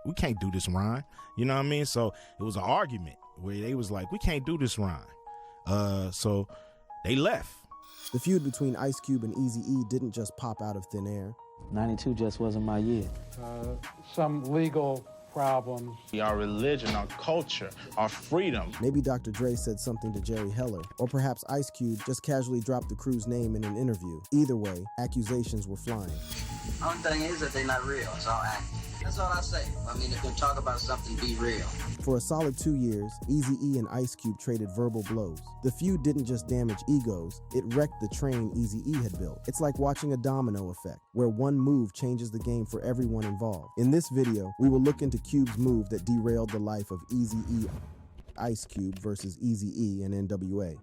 we can't do this rhyme. You know what I mean? So it was an argument where they was like, we can't do this rhyme. So they left. The feud between Ice Cube and Eazy-E didn't just pop out of thin air. 92 just wasn't my year. Some legal problems. Our religion, our culture, our freedom. Maybe Dr. Dre said something to Jerry Heller, or perhaps Ice Cube just casually dropped the crew's name in an interview. Either way, accusations were flying. Only thing is that they're not real. It's all acting. That's all I say. I mean, if they talk about something, be real. For a solid 2 years, Eazy-E and Ice Cube traded verbal blows. The feud didn't just damage egos, it wrecked the train Eazy-E had built. It's like watching a domino effect, where one move changes the game for everyone involved. In this video, we will look into Cube's move that derailed the life of Eazy-E, Ice Cube versus Eazy-E and NWA.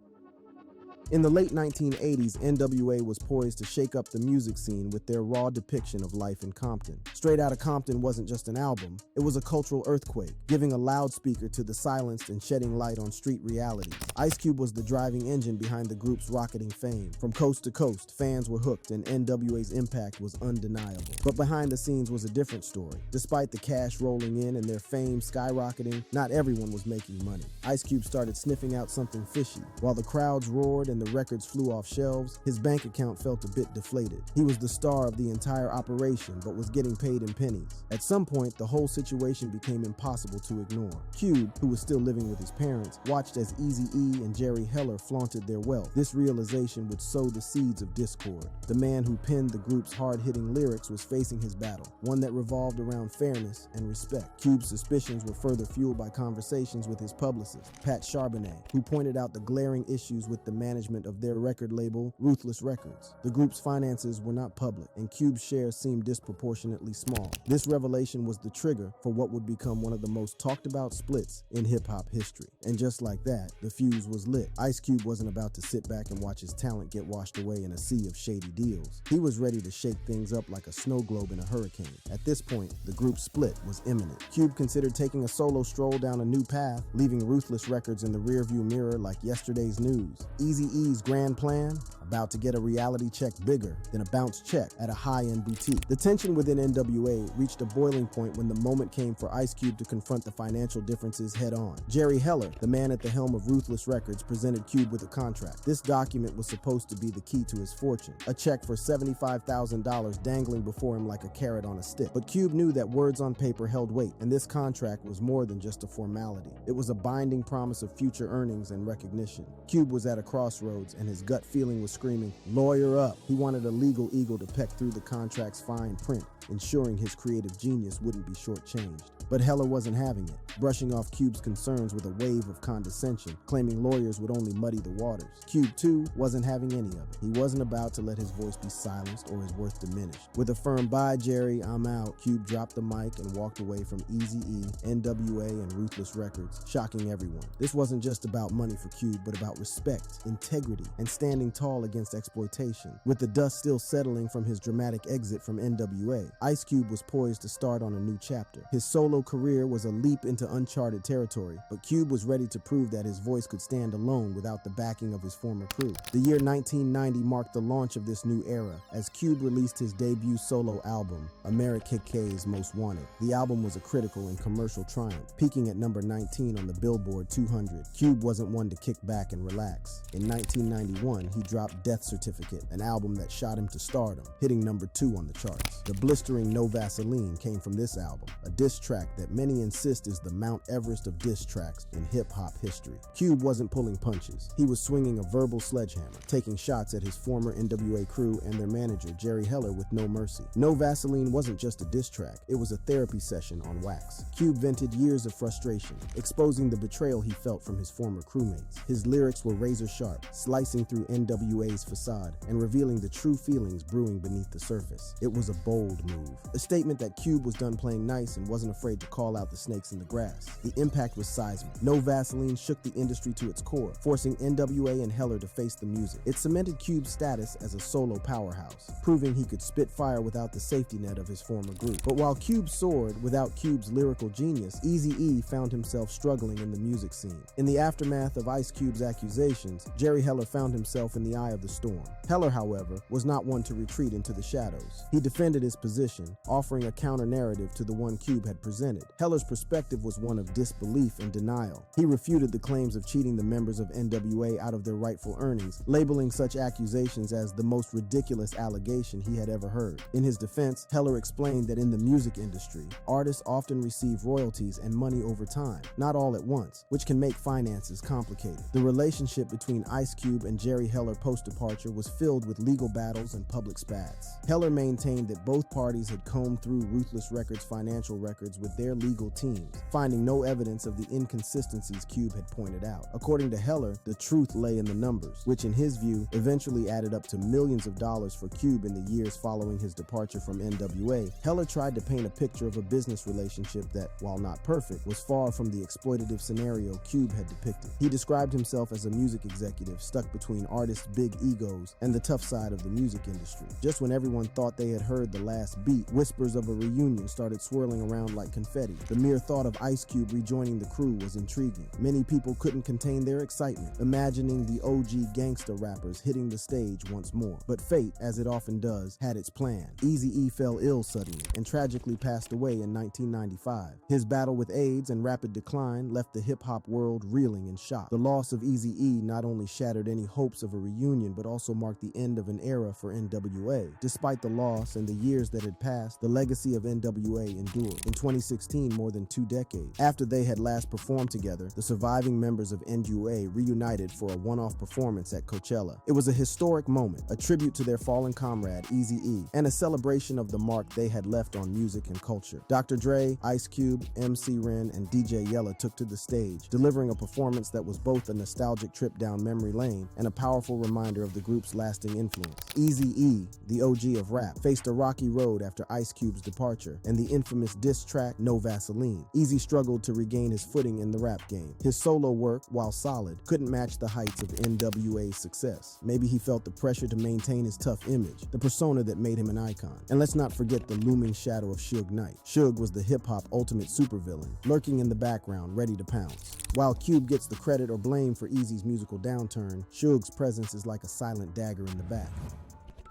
In the late 1980s, NWA was poised to shake up the music scene with their raw depiction of life in Compton. Straight Outta Compton wasn't just an album, it was a cultural earthquake, giving a loudspeaker to the silenced and shedding light on street realities. Ice Cube was the driving engine behind the group's rocketing fame. From coast to coast, fans were hooked and NWA's impact was undeniable. But behind the scenes was a different story. Despite the cash rolling in and their fame skyrocketing, not everyone was making money. Ice Cube started sniffing out something fishy. While the crowds roared and the records flew off shelves, his bank account felt a bit deflated. He was the star of the entire operation, but was getting paid in pennies. At some point, the whole situation became impossible to ignore. Cube, who was still living with his parents, watched as Eazy-E and Jerry Heller flaunted their wealth. This realization would sow the seeds of discord. The man who penned the group's hard-hitting lyrics was facing his battle, one that revolved around fairness and respect. Cube's suspicions were further fueled by conversations with his publicist, Pat Charbonnet, who pointed out the glaring issues with the management of their record label, Ruthless Records. The group's finances were not public, and Cube's shares seemed disproportionately small. This revelation was the trigger for what would become one of the most talked about splits in hip-hop history. And just like that, the fuse was lit. Ice Cube wasn't about to sit back and watch his talent get washed away in a sea of shady deals. He was ready to shake things up like a snow globe in a hurricane. At this point, the group's split was imminent. Cube considered taking a solo stroll down a new path, leaving Ruthless Records in the rearview mirror like yesterday's news. Eazy-E's grand plan? About to get a reality check bigger than a bounce check at a high-end boutique. The tension within NWA reached a boiling point when the moment came for Ice Cube to confront the financial differences head-on. Jerry Heller, the man at the helm of Ruthless Records, presented Cube with a contract. This document was supposed to be the key to his fortune, a check for $75,000 dangling before him like a carrot on a stick. But Cube knew that words on paper held weight, and this contract was more than just a formality. It was a binding promise of future earnings and recognition. Cube was at a crossroads, and his gut feeling was screaming, lawyer up. He wanted a legal eagle to peck through the contract's fine print, ensuring his creative genius wouldn't be shortchanged. But Heller wasn't having it, brushing off Cube's concerns with a wave of condescension, claiming lawyers would only muddy the waters. Cube, too, wasn't having any of it. He wasn't about to let his voice be silenced or his worth diminished. With a firm "Bye, Jerry, I'm out," Cube dropped the mic and walked away from Eazy-E, NWA, and Ruthless Records, shocking everyone. This wasn't just about money for Cube, but about respect, integrity, and standing tall against exploitation. With the dust still settling from his dramatic exit from NWA, Ice Cube was poised to start on a new chapter. His solo career was a leap into uncharted territory, but Cube was ready to prove that his voice could stand alone without the backing of his former crew. The year 1990 marked the launch of this new era, as Cube released his debut solo album, America K's Most Wanted. The album was a critical and commercial triumph, peaking at number 19 on the Billboard 200. Cube wasn't one to kick back and relax. In 1991, he dropped Death Certificate, an album that shot him to stardom, hitting number 2 on the charts. The blistering No Vaseline came from this album, a diss track that many insist is the Mount Everest of diss tracks in hip-hop history. Cube wasn't pulling punches. He was swinging a verbal sledgehammer, taking shots at his former NWA crew and their manager, Jerry Heller, with no mercy. No Vaseline wasn't just a diss track, it was a therapy session on wax. Cube vented years of frustration, exposing the betrayal he felt from his former crewmates. His lyrics were razor-sharp, slicing through NWA's facade and revealing the true feelings brewing beneath the surface. It was a bold move, a statement that Cube was done playing nice and wasn't afraid to call out the snakes in the grass. The impact was seismic. No Vaseline shook the industry to its core, forcing NWA and Heller to face the music. It cemented Cube's status as a solo powerhouse, proving he could spit fire without the safety net of his former group. But while Cube soared without Cube's lyrical genius, Eazy-E found himself struggling in the music scene. In the aftermath of Ice Cube's accusations, Jerry Heller found himself in the eye of the storm. Heller, however, was not one to retreat into the shadows. He defended his position, offering a counter-narrative to the one Cube had presented. presented. Heller's perspective was one of disbelief and denial. He refuted the claims of cheating the members of NWA out of their rightful earnings, labeling such accusations as the most ridiculous allegation he had ever heard. In his defense, Heller explained that in the music industry, artists often receive royalties and money over time, not all at once, which can make finances complicated. The relationship between Ice Cube and Jerry Heller post-departure was filled with legal battles and public spats. Heller maintained that both parties had combed through Ruthless Records' financial records with their legal teams, finding no evidence of the inconsistencies Cube had pointed out. According to Heller, the truth lay in the numbers, which in his view eventually added up to millions of dollars for Cube in the years following his departure from NWA. Heller tried to paint a picture of a business relationship that, while not perfect, was far from the exploitative scenario Cube had depicted. He described himself as a music executive stuck between artists' big egos and the tough side of the music industry. Just when everyone thought they had heard the last beat, whispers of a reunion started swirling around like confetti. The mere thought of Ice Cube rejoining the crew was intriguing. Many people couldn't contain their excitement, imagining the OG gangsta rappers hitting the stage once more. But fate, as it often does, had its plan. Eazy-E fell ill suddenly and tragically passed away in 1995. His battle with AIDS and rapid decline left the hip-hop world reeling in shock. The loss of Eazy-E not only shattered any hopes of a reunion, but also marked the end of an era for NWA. Despite the loss and the years that had passed, the legacy of NWA endured. In 2016, more than 2 decades after they had last performed together, the surviving members of NWA reunited for a one-off performance at Coachella. It was a historic moment, a tribute to their fallen comrade, Eazy-E, and a celebration of the mark they had left on music and culture. Dr. Dre, Ice Cube, MC Ren, and DJ Yella took to the stage, delivering a performance that was both a nostalgic trip down memory lane and a powerful reminder of the group's lasting influence. Eazy-E, the OG of rap, faced a rocky road after Ice Cube's departure and the infamous diss track No Vaseline. Eazy struggled to regain his footing in the rap game. His solo work, while solid, couldn't match the heights of NWA's success. Maybe he felt the pressure to maintain his tough image, the persona that made him an icon. And let's not forget the looming shadow of Suge Knight. Suge was the hip-hop ultimate supervillain, lurking in the background, ready to pounce. While Cube gets the credit or blame for Eazy's musical downturn, Suge's presence is like a silent dagger in the back.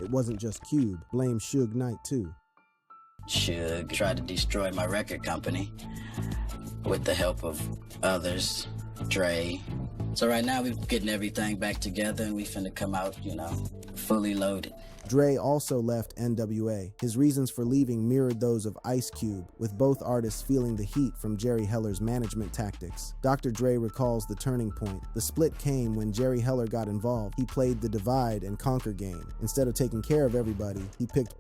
It wasn't just Cube. Blame Suge Knight too. Suge tried to destroy my record company with the help of others, Dre. So right now we're getting everything back together and we finna come out, fully loaded. Dre also left NWA. His reasons for leaving mirrored those of Ice Cube, with both artists feeling the heat from Jerry Heller's management tactics. Dr. Dre recalls the turning point. The split came when Jerry Heller got involved. He played the divide and conquer game. Instead of taking care of everybody, he picked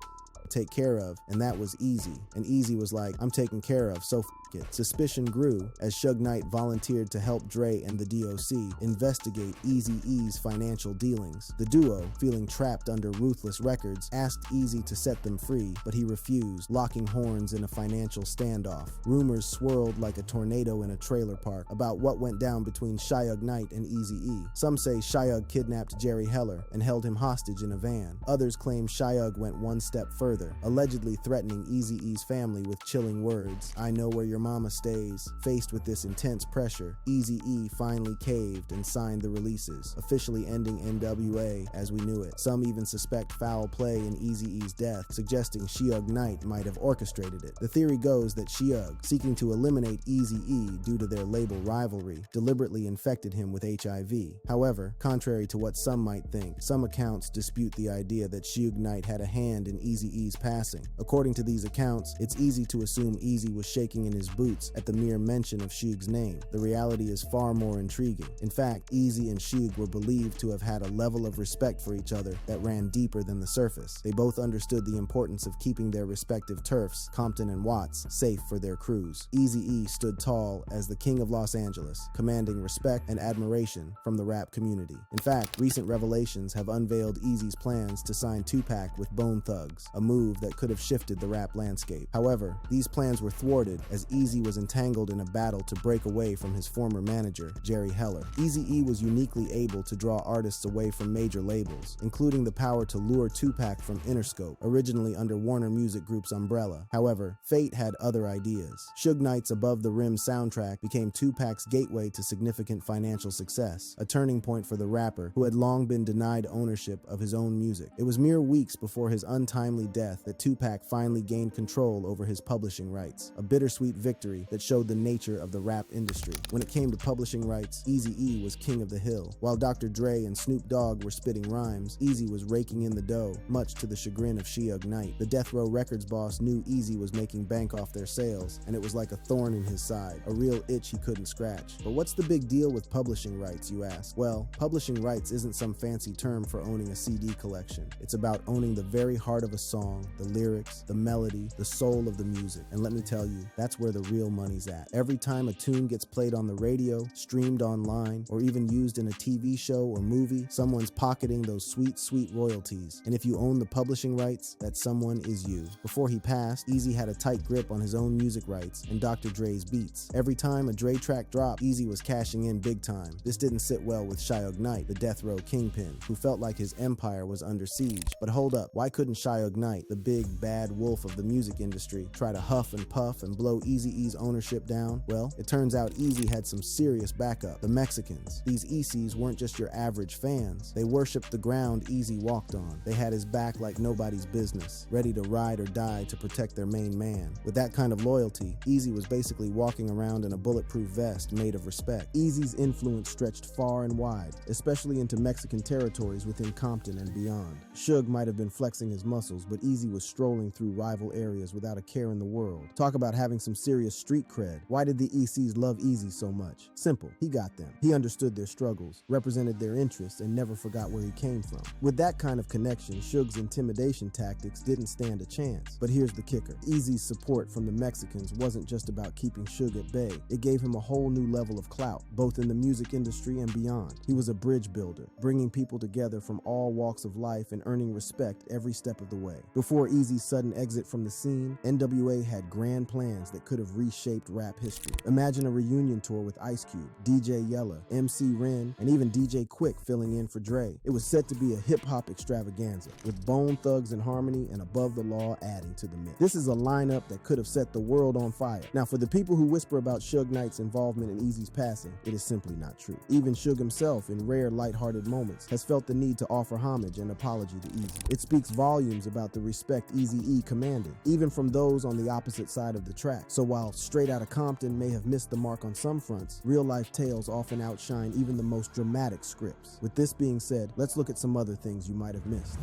take care of, and that was Eazy. And Eazy was like, I'm taken care of, so it. Suspicion grew as Suge Knight volunteered to help Dre and the DOC investigate Eazy-E's financial dealings. The duo, feeling trapped under Ruthless Records, asked Eazy to set them free, but he refused, locking horns in a financial standoff. Rumors swirled like a tornado in a trailer park about what went down between Suge Knight and Eazy-E. Some say Suge kidnapped Jerry Heller and held him hostage in a van. Others claim Suge went one step further, allegedly threatening Eazy-E's family with chilling words. I know where your mama stays. Faced with this intense pressure, Eazy-E finally caved and signed the releases, officially ending NWA as we knew it. Some even suspect foul play in Eazy-E's death, suggesting Suge Knight might have orchestrated it. The theory goes that Suge, seeking to eliminate Eazy-E due to their label rivalry, deliberately infected him with HIV. However, contrary to what some might think, some accounts dispute the idea that Suge Knight had a hand in Eazy-E's passing. According to these accounts, it's easy to assume Eazy was shaking in his boots at the mere mention of Suge's name. The reality is far more intriguing. In fact, Eazy and Suge were believed to have had a level of respect for each other that ran deeper than the surface. They both understood the importance of keeping their respective turfs, Compton and Watts, safe for their crews. Eazy-E stood tall as the king of Los Angeles, commanding respect and admiration from the rap community. In fact, recent revelations have unveiled Eazy's plans to sign Tupac with Bone Thugs, a move that could have shifted the rap landscape. However, these plans were thwarted as Eazy was entangled in a battle to break away from his former manager, Jerry Heller. Eazy-E was uniquely able to draw artists away from major labels, including the power to lure Tupac from Interscope, originally under Warner Music Group's umbrella. However, fate had other ideas. Suge Knight's Above the Rim soundtrack became Tupac's gateway to significant financial success, a turning point for the rapper who had long been denied ownership of his own music. It was mere weeks before his untimely death that Tupac finally gained control over his publishing rights, a bittersweet victory victory that showed the nature of the rap industry. When it came to publishing rights, Eazy-E was king of the hill. While Dr. Dre and Snoop Dogg were spitting rhymes, Eazy was raking in the dough, much to the chagrin of Suge Knight. The Death Row Records boss knew Eazy was making bank off their sales, and it was like a thorn in his side, a real itch he couldn't scratch. But what's the big deal with publishing rights, you ask? Well, publishing rights isn't some fancy term for owning a CD collection. It's about owning the very heart of a song, the lyrics, the melody, the soul of the music. And let me tell you, that's where the real money's at. Every time a tune gets played on the radio, streamed online, or even used in a TV show or movie, someone's pocketing those sweet, sweet royalties. And if you own the publishing rights, that someone is you. Before he passed, Eazy had a tight grip on his own music rights and Dr. Dre's beats. Every time a Dre track dropped, Eazy was cashing in big time. This didn't sit well with Suge Knight, the Death Row kingpin, who felt like his empire was under siege. But hold up, why couldn't Suge Knight, the big bad wolf of the music industry, try to huff and puff and blow Eazy-E's ownership down? Well, it turns out Eazy had some serious backup. The Mexicans. These ECs weren't just your average fans. They worshipped the ground Eazy walked on. They had his back like nobody's business, ready to ride or die to protect their main man. With that kind of loyalty, Eazy was basically walking around in a bulletproof vest made of respect. Eazy's influence stretched far and wide, especially into Mexican territories within Compton and beyond. Suge might have been flexing his muscles, but Eazy was strolling through rival areas without a care in the world. Talk about having some serious street cred. Why did the ECs love Eazy so much? Simple. He got them. He understood their struggles, represented their interests, and never forgot where he came from. With that kind of connection, Suge's intimidation tactics didn't stand a chance. But here's the kicker. Eazy's support from the Mexicans wasn't just about keeping Suge at bay. It gave him a whole new level of clout, both in the music industry and beyond. He was a bridge builder, bringing people together from all walks of life and earning respect every step of the way. Before Eazy's sudden exit from the scene, NWA had grand plans that could have reshaped rap history. Imagine a reunion tour with Ice Cube, DJ Yella, MC Ren, and even DJ Quick filling in for Dre. It was set to be a hip-hop extravaganza, with Bone Thugs and Harmony and Above the Law adding to the mix. This is a lineup that could have set the world on fire. Now, for the people who whisper about Suge Knight's involvement in Eazy's passing, it is simply not true. Even Suge himself, in rare lighthearted moments, has felt the need to offer homage and apology to Eazy. It speaks volumes about the respect Eazy-E commanded, even from those on the opposite side of the track. So while Straight Outta Compton may have missed the mark on some fronts, real-life tales often outshine even the most dramatic scripts. With this being said, let's look at some other things you might have missed.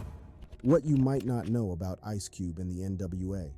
What you might not know about Ice Cube and the NWA.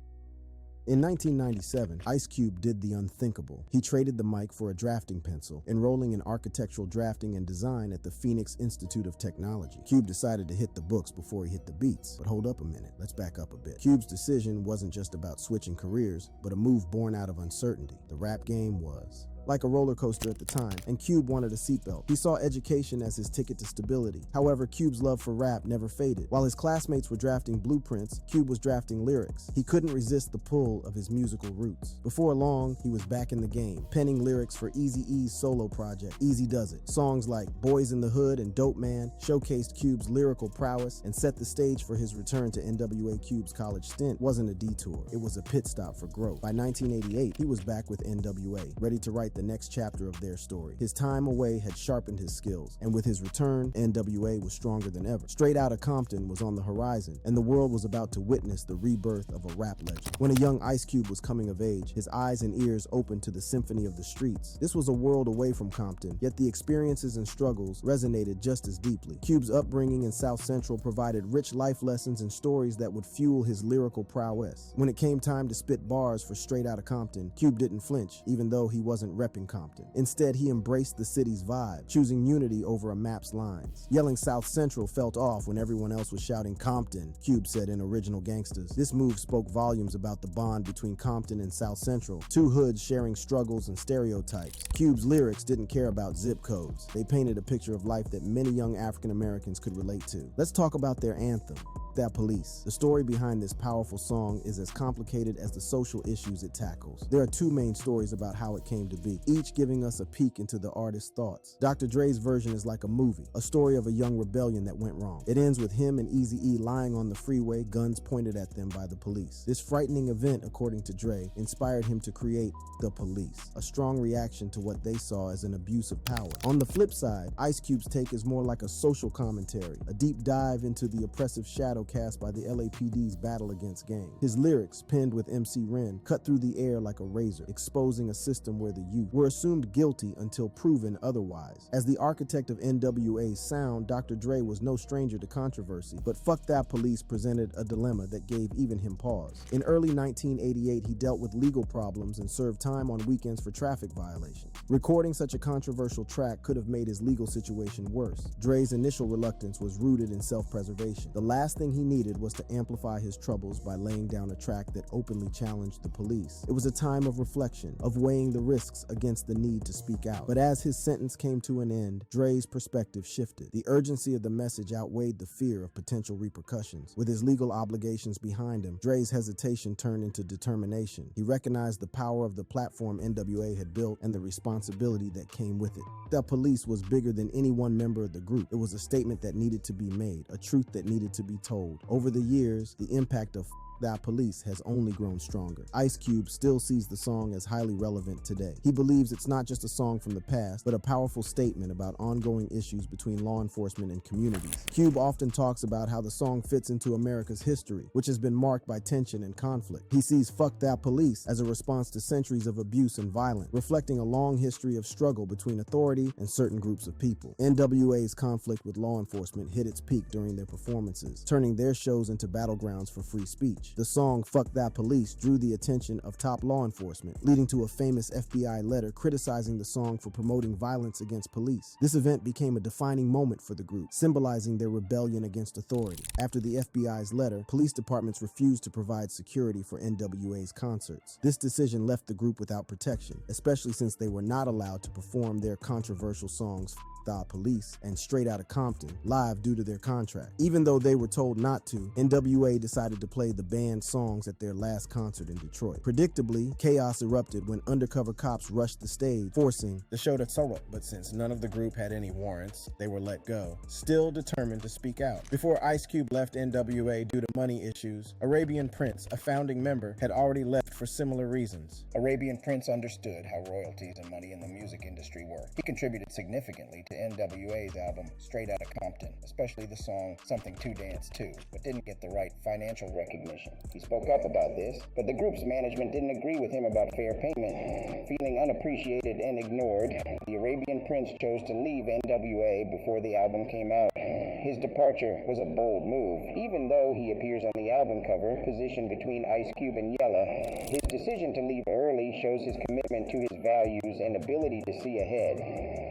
In 1997, Ice Cube did the unthinkable. He traded the mic for a drafting pencil, enrolling in architectural drafting and design at the Phoenix Institute of Technology. Cube decided to hit the books before he hit the beats. But hold up a minute, let's back up a bit. Cube's decision wasn't just about switching careers, but a move born out of uncertainty. The rap game was like a roller coaster at the time, and Cube wanted a seatbelt. He saw education as his ticket to stability. However, Cube's love for rap never faded. While his classmates were drafting blueprints, Cube was drafting lyrics. He couldn't resist the pull of his musical roots. Before long, he was back in the game, penning lyrics for Eazy-E's solo project, Eazy Does It. Songs like Boys in the Hood and Dope Man showcased Cube's lyrical prowess and set the stage for his return to NWA. Cube's college stint wasn't a detour, it was a pit stop for growth. By 1988, he was back with NWA, ready to write the next chapter of their story. His time away had sharpened his skills, and with his return, NWA was stronger than ever. Straight Outta Compton was on the horizon, and the world was about to witness the rebirth of a rap legend. When a young Ice Cube was coming of age, his eyes and ears opened to the symphony of the streets. This was a world away from Compton, yet the experiences and struggles resonated just as deeply. Cube's upbringing in South Central provided rich life lessons and stories that would fuel his lyrical prowess. When it came time to spit bars for Straight Outta Compton, Cube didn't flinch, even though he wasn't repping Compton. Instead, he embraced the city's vibe, choosing unity over a map's lines. Yelling South Central felt off when everyone else was shouting Compton, Cube said in Original Gangsters. This move spoke volumes about the bond between Compton and South Central, two hoods sharing struggles and stereotypes. Cube's lyrics didn't care about zip codes. They painted a picture of life that many young African Americans could relate to. Let's talk about their anthem, That Police. The story behind this powerful song is as complicated as the social issues it tackles. There are two main stories about how it came to be. speak, each giving us a peek into the artist's thoughts. Dr. Dre's version is like a movie, a story of a young rebellion that went wrong. It ends with him and Eazy-E lying on the freeway, guns pointed at them by the police. This frightening event, according to Dre, inspired him to create The Police, a strong reaction to what they saw as an abuse of power. On the flip side, Ice Cube's take is more like a social commentary, a deep dive into the oppressive shadow cast by the LAPD's battle against gangs. His lyrics, penned with MC Ren, cut through the air like a razor, exposing a system where the youth were assumed guilty until proven otherwise. As the architect of NWA's sound, Dr. Dre was no stranger to controversy, but Fuck That Police presented a dilemma that gave even him pause. In early 1988, he dealt with legal problems and served time on weekends for traffic violations. Recording such a controversial track could have made his legal situation worse. Dre's initial reluctance was rooted in self-preservation. The last thing he needed was to amplify his troubles by laying down a track that openly challenged the police. It was a time of reflection, of weighing the risks against the need to speak out. But as his sentence came to an end, Dre's perspective shifted. The urgency of the message outweighed the fear of potential repercussions. With his legal obligations behind him, Dre's hesitation turned into determination. He recognized the power of the platform NWA had built and the responsibility that came with it. The police was bigger than any one member of the group. It was a statement that needed to be made, a truth that needed to be told. Over the years, the impact of That Police has only grown stronger. Ice Cube still sees the song as highly relevant today. He believes it's not just a song from the past, but a powerful statement about ongoing issues between law enforcement and communities. Cube often talks about how the song fits into America's history, which has been marked by tension and conflict. He sees Fuck That Police as a response to centuries of abuse and violence, reflecting a long history of struggle between authority and certain groups of people. NWA's conflict with law enforcement hit its peak during their performances, turning their shows into battlegrounds for free speech. The song Fuck That Police drew the attention of top law enforcement, leading to a famous FBI letter criticizing the song for promoting violence against police. This event became a defining moment for the group, symbolizing their rebellion against authority. After the FBI's letter, police departments refused to provide security for NWA's concerts. This decision left the group without protection, especially since they were not allowed to perform their controversial songs The Police and Straight Outta Compton live due to their contract. Even though they were told not to, NWA decided to play the band's songs at their last concert in Detroit. Predictably, chaos erupted when undercover cops rushed the stage, forcing the show to solo, but since none of the group had any warrants, they were let go, still determined to speak out. Before Ice Cube left NWA due to money issues, Arabian Prince, a founding member, had already left for similar reasons. Arabian Prince understood how royalties and money in the music industry work. He contributed significantly to NWA's album Straight Outta Compton, especially the song Something to Dance To, but didn't get the right financial recognition. He spoke up about this, but the group's management didn't agree with him about fair payment. Feeling unappreciated and ignored, the Arabian Prince chose to leave NWA before the album came out. His departure was a bold move. Even though he appears on the album cover, positioned between Ice Cube and Yella, his decision to leave early shows his commitment to his values and ability to see ahead.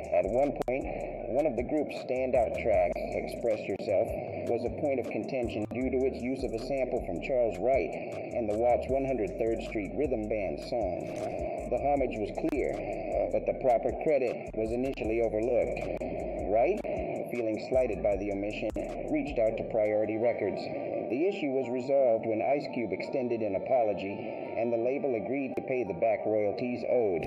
At one point, one of the group's standout tracks, Express Yourself, was a point of contention due to its use of a sample from Charles Wright and the Watts 103rd Street Rhythm Band song. The homage was clear, but the proper credit was initially overlooked. Wright, feeling slighted by the omission, reached out to Priority Records. The issue was resolved when Ice Cube extended an apology, and the label agreed to pay the back royalties owed.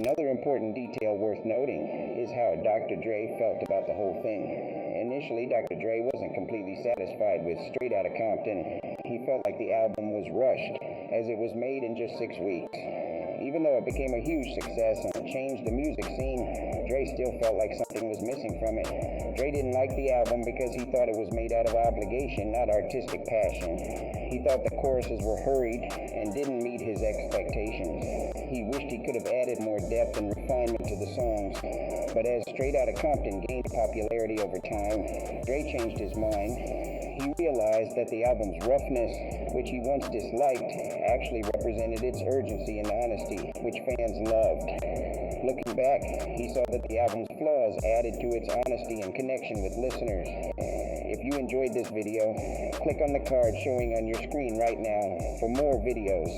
Another important detail worth noting is how Dr. Dre felt about the whole thing. Initially, Dr. Dre wasn't completely satisfied with Straight Outta Compton. He felt like the album was rushed, as it was made in just 6 weeks. Even though it became a huge success and changed the music scene, Dre still felt like something was missing from it. Dre didn't like the album because he thought it was made out of obligation, not artistic passion. He thought the choruses were hurried and didn't meet his expectations. He wished he could have added more depth and refinement to the songs. But as Straight Outta Compton gained popularity over time, Dre changed his mind. He realized that the album's roughness, which he once disliked, actually represented its urgency and honesty, which fans loved. Looking back, he saw that the album's flaws added to its honesty and connection with listeners. If you enjoyed this video, click on the card showing on your screen right now for more videos.